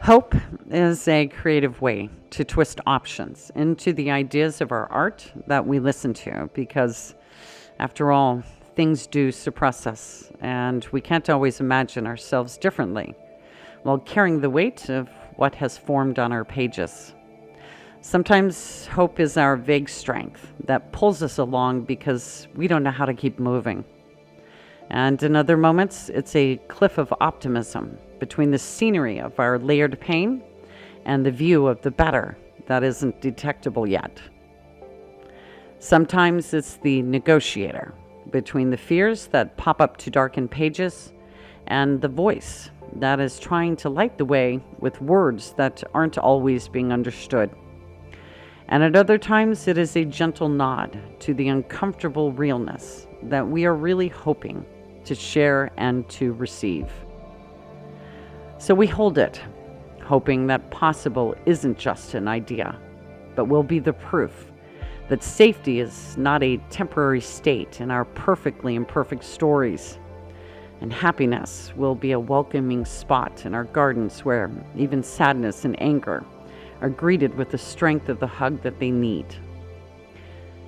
Hope is a creative way to twist options into the ideas of our art that we listen to because, after all, things do suppress us, and we can't always imagine ourselves differently while carrying the weight of what has formed on our pages. Sometimes hope is our vague strength that pulls us along because we don't know how to keep moving. And in other moments, it's a cliff of optimism between the scenery of our layered pain and the view of the better that isn't detectable yet. Sometimes it's the negotiator between the fears that pop up to darken pages and the voice that is trying to light the way with words that aren't always being understood. And at other times, it is a gentle nod to the uncomfortable realness that we are really hoping to share and to receive. So we hold it, hoping that possible isn't just an idea, but will be the proof that safety is not a temporary state in our perfectly imperfect stories, and happiness will be a welcoming spot in our gardens where even sadness and anger are greeted with the strength of the hug that they need.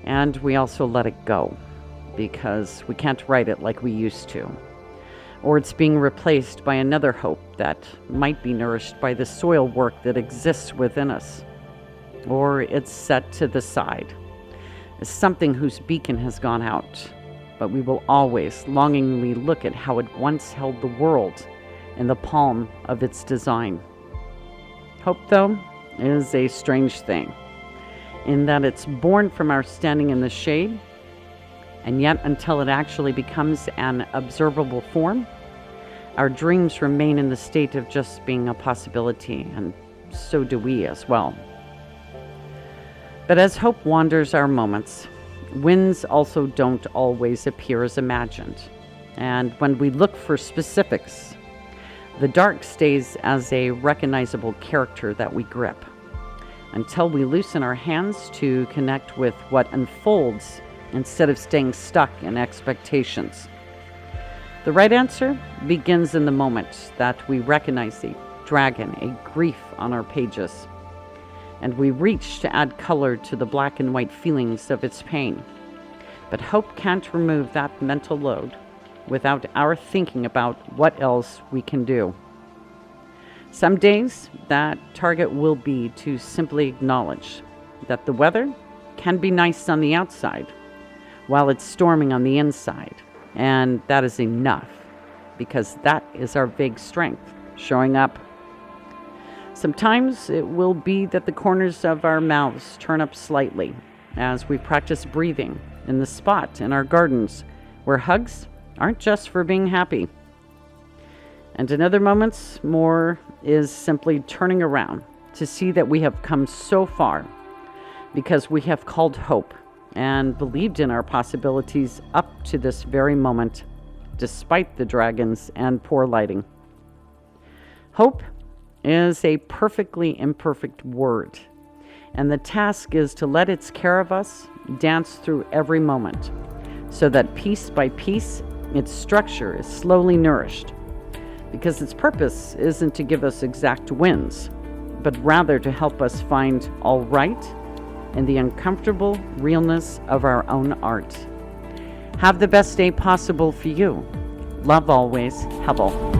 And we also let it go, because we can't write it like we used to. Or it's being replaced by another hope that might be nourished by the soil work that exists within us. Or it's set to the side as something whose beacon has gone out, but we will always longingly look at how it once held the world in the palm of its design. Hope, though, is a strange thing, in that it's born from our standing in the shade, and yet until it actually becomes an observable form, our dreams remain in the state of just being a possibility, and so do we as well. But as hope wanders our moments, winds also don't always appear as imagined. And when we look for specifics, the dark stays as a recognizable character that we grip, until we loosen our hands to connect with what unfolds instead of staying stuck in expectations. The right answer begins in the moment that we recognize a dragon, a grief on our pages, and we reach to add color to the black and white feelings of its pain. But hope can't remove that mental load without our thinking about what else we can do. Some days, that target will be to simply acknowledge that the weather can be nice on the outside while it's storming on the inside. And that is enough, because that is our vague strength showing up. Sometimes it will be that the corners of our mouths turn up slightly as we practice breathing in the spot in our gardens where hugs aren't just for being happy. And in other moments, more is simply turning around to see that we have come so far because we have called hope and believed in our possibilities up to this very moment, despite the dragons and poor lighting. Hope is a perfectly imperfect word, and the task is to let its care of us dance through every moment, so that piece by piece, its structure is slowly nourished, because its purpose isn't to give us exact wins, but rather to help us find all right in the uncomfortable realness of our own art. Have the best day possible for you. Love always, Hevel.